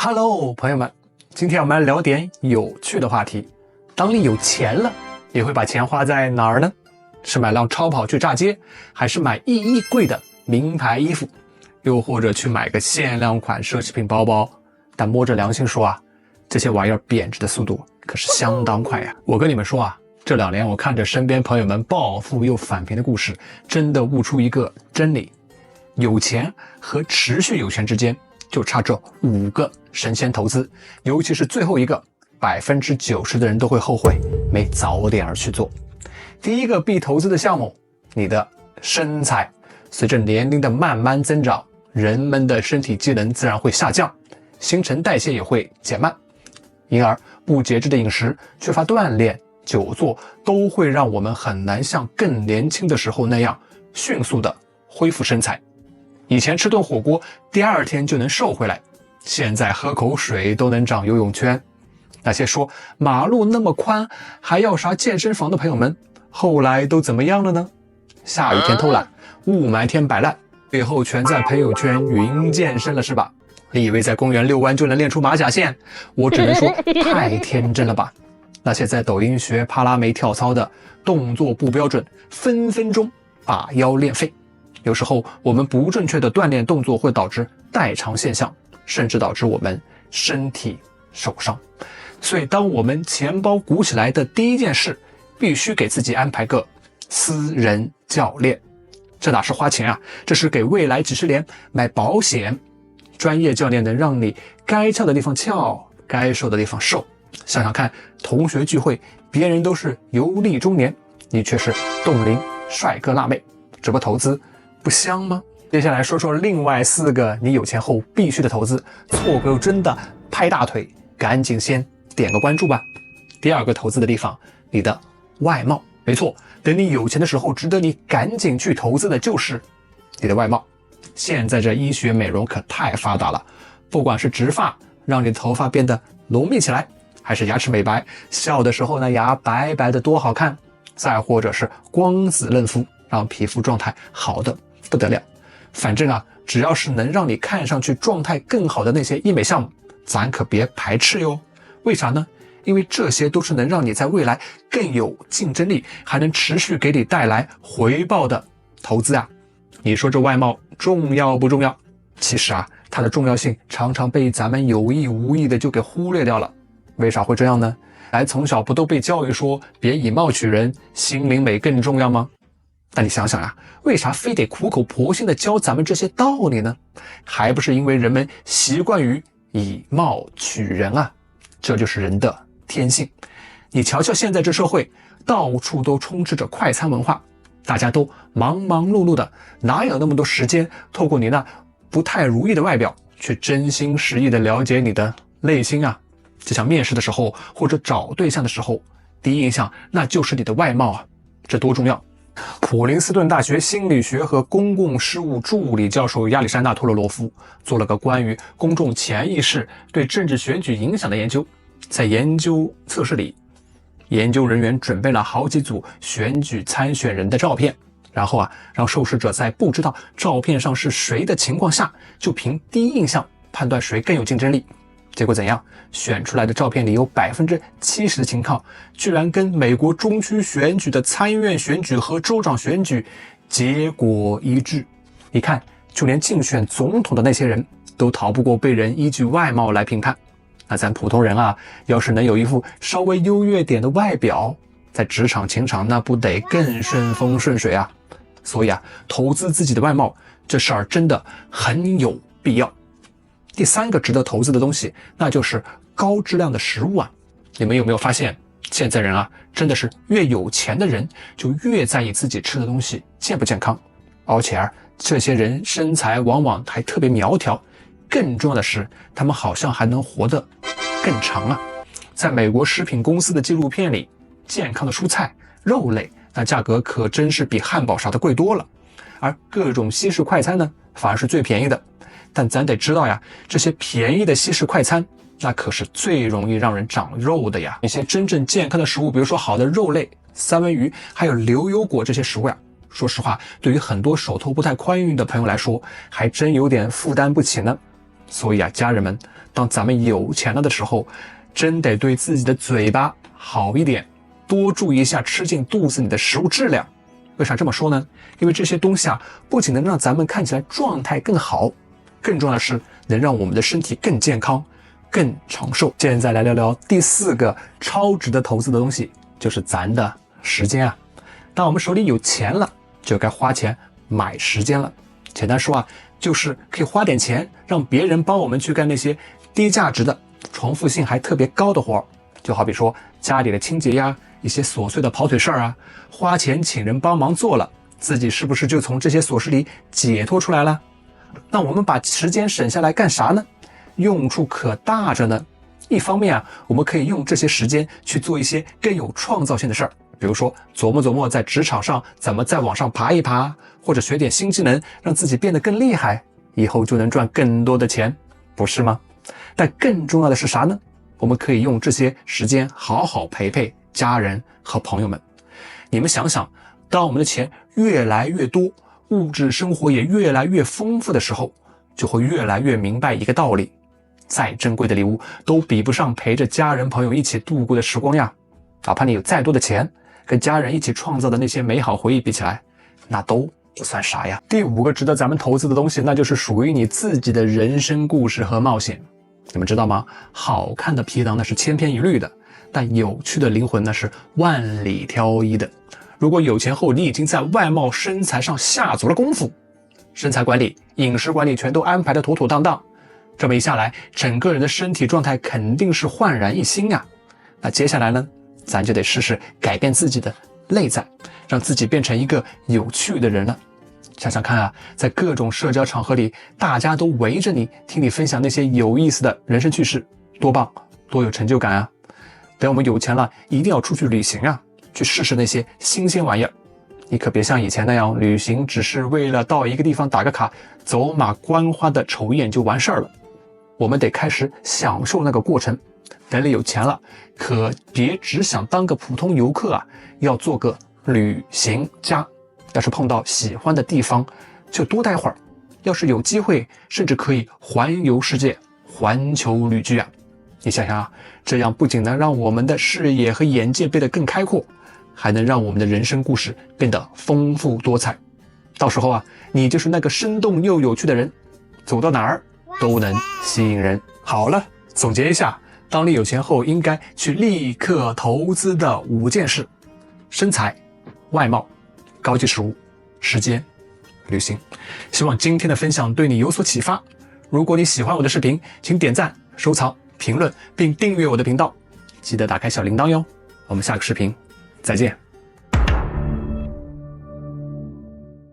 Hello， 朋友们，今天我们来聊点有趣的话题。当你有钱了，你会把钱花在哪儿呢？是买辆超跑去炸街，还是买1亿贵的名牌衣服，又或者去买个限量款奢侈品包包？但摸着良心说啊，这些玩意儿贬值的速度可是相当快呀。我跟你们说啊，这2年我看着身边朋友们暴富又返贫的故事，真的悟出一个真理：有钱和持续有钱之间就差这5个神仙投资，尤其是最后一个，90%的人都会后悔没早点去做。第一个必投资的项目，你的身材。随着年龄的慢慢增长，人们的身体机能自然会下降，新陈代谢也会减慢，因而不节制的饮食、缺乏锻炼、久坐都会让我们很难像更年轻的时候那样迅速的恢复身材。以前吃顿火锅第2天就能瘦回来，现在喝口水都能长游泳圈。那些说马路那么宽还要啥健身房的朋友们，后来都怎么样了呢？下雨天偷懒，雾霾天摆烂，最后全在朋友圈云健身了是吧？你以为在公园遛弯就能练出马甲线？我只能说太天真了吧。那些在抖音学帕拉梅跳操的，动作不标准，分分钟把腰练废。有时候我们不正确的锻炼动作会导致代偿现象，甚至导致我们身体受伤。所以当我们钱包鼓起来的第一件事，必须给自己安排个私人教练。这哪是花钱啊，这是给未来几十年买保险。专业教练能让你该翘的地方翘，该瘦的地方瘦。想想看，同学聚会，别人都是油腻中年，你却是冻龄帅哥辣妹，这不投资不香吗？接下来说说另外4个你有钱后必须的投资，错个真的拍大腿，赶紧先点个关注吧。第2个投资的地方，你的外貌。没错，等你有钱的时候，值得你赶紧去投资的就是你的外貌。现在这医学美容可太发达了，不管是植发让你的头发变得浓密起来，还是牙齿美白，笑的时候呢牙白白的多好看，再或者是光子嫩肤，让皮肤状态好的不得了。反正啊，只要是能让你看上去状态更好的那些医美项目，咱可别排斥哟。为啥呢？因为这些都是能让你在未来更有竞争力，还能持续给你带来回报的投资啊。你说这外貌重要不重要？其实啊，它的重要性常常被咱们有意无意的就给忽略掉了。为啥会这样呢？咱从小不都被教育说别以貌取人，心灵美更重要吗？那你想想啊，为啥非得苦口婆心的教咱们这些道理呢？还不是因为人们习惯于以貌取人啊，这就是人的天性。你瞧瞧现在这社会，到处都充斥着快餐文化，大家都忙忙碌碌的，哪有那么多时间透过你那不太如意的外表去真心实意的了解你的内心啊？就像面试的时候或者找对象的时候，第一印象那就是你的外貌啊，这多重要。普林斯顿大学心理学和公共事务助理教授亚历山大·托洛罗夫做了个关于公众潜意识对政治选举影响的研究。在研究测试里，研究人员准备了好几组选举参选人的照片，然后让受试者在不知道照片上是谁的情况下，就凭第一印象判断谁更有竞争力。结果怎样？选出来的照片里有70%的情况居然跟美国中区选举的参议院选举和州长选举结果一致。你看，就连竞选总统的那些人都逃不过被人依据外貌来评判。那咱普通人啊，要是能有一副稍微优越点的外表，在职场情场那不得更顺风顺水啊。所以投资自己的外貌这事儿真的很有必要。第3个值得投资的东西，那就是高质量的食物啊。你们有没有发现，现在人真的是越有钱的人就越在意自己吃的东西健不健康，而且这些人身材往往还特别苗条，更重要的是他们好像还能活得更长啊。在美国食品公司的纪录片里，健康的蔬菜肉类那价格可真是比汉堡啥的贵多了，而各种西式快餐呢反而是最便宜的。但咱得知道呀，这些便宜的西式快餐那可是最容易让人长肉的呀。一些真正健康的食物，比如说好的肉类、三文鱼还有牛油果这些食物说实话对于很多手头不太宽裕的朋友来说还真有点负担不起呢。所以啊，家人们，当咱们有钱了的时候，真得对自己的嘴巴好一点，多注意一下吃进肚子里的食物质量。为啥这么说呢？因为这些东西啊，不仅能让咱们看起来状态更好，更重要的是能让我们的身体更健康、更长寿。现在来聊聊第4个超值得投资的东西，就是咱的时间啊。当我们手里有钱了，就该花钱买时间了。简单说啊，就是可以花点钱，让别人帮我们去干那些低价值的、重复性还特别高的活。就好比说家里的清洁呀，一些琐碎的跑腿事儿啊，花钱请人帮忙做了，自己是不是就从这些琐事里解脱出来了？那我们把时间省下来干啥呢？用处可大着呢。一方面啊，我们可以用这些时间去做一些更有创造性的事儿，比如说琢磨琢磨在职场上怎么再往上爬一爬，或者学点新技能，让自己变得更厉害，以后就能赚更多的钱，不是吗？但更重要的是啥呢？我们可以用这些时间好好陪陪家人和朋友们。你们想想，当我们的钱越来越多，物质生活也越来越丰富的时候，就会越来越明白一个道理，再珍贵的礼物都比不上陪着家人朋友一起度过的时光呀。哪怕你有再多的钱，跟家人一起创造的那些美好回忆比起来，那都不算啥呀。第5个值得咱们投资的东西，那就是属于你自己的人生故事和冒险。你们知道吗？好看的皮囊那是千篇一律的，但有趣的灵魂那是万里挑一的。如果有钱后你已经在外貌身材上下足了功夫，身材管理、饮食管理全都安排得妥妥当当，这么一下来，整个人的身体状态肯定是焕然一新啊。那接下来呢，咱就得试试改变自己的内在，让自己变成一个有趣的人了。想想看啊，在各种社交场合里，大家都围着你，听你分享那些有意思的人生趣事，多棒，多有成就感啊！等我们有钱了，一定要出去旅行啊，去试试那些新鲜玩意儿。你可别像以前那样，旅行只是为了到一个地方打个卡，走马观花的瞅一眼就完事儿了。我们得开始享受那个过程。等你有钱了，可别只想当个普通游客啊，要做个旅行家。要是碰到喜欢的地方，就多待会儿。要是有机会，甚至可以环游世界，环球旅居啊！你想想啊，这样不仅能让我们的视野和眼界变得更开阔，还能让我们的人生故事变得丰富多彩。到时候啊，你就是那个生动又有趣的人，走到哪儿都能吸引人。好了，总结一下，当你有钱后应该去立刻投资的5件事：身材、外貌、高级食物、时间、旅行。希望今天的分享对你有所启发。如果你喜欢我的视频，请点赞、收藏、评论并订阅我的频道，记得打开小铃铛哟。我们下个视频再见。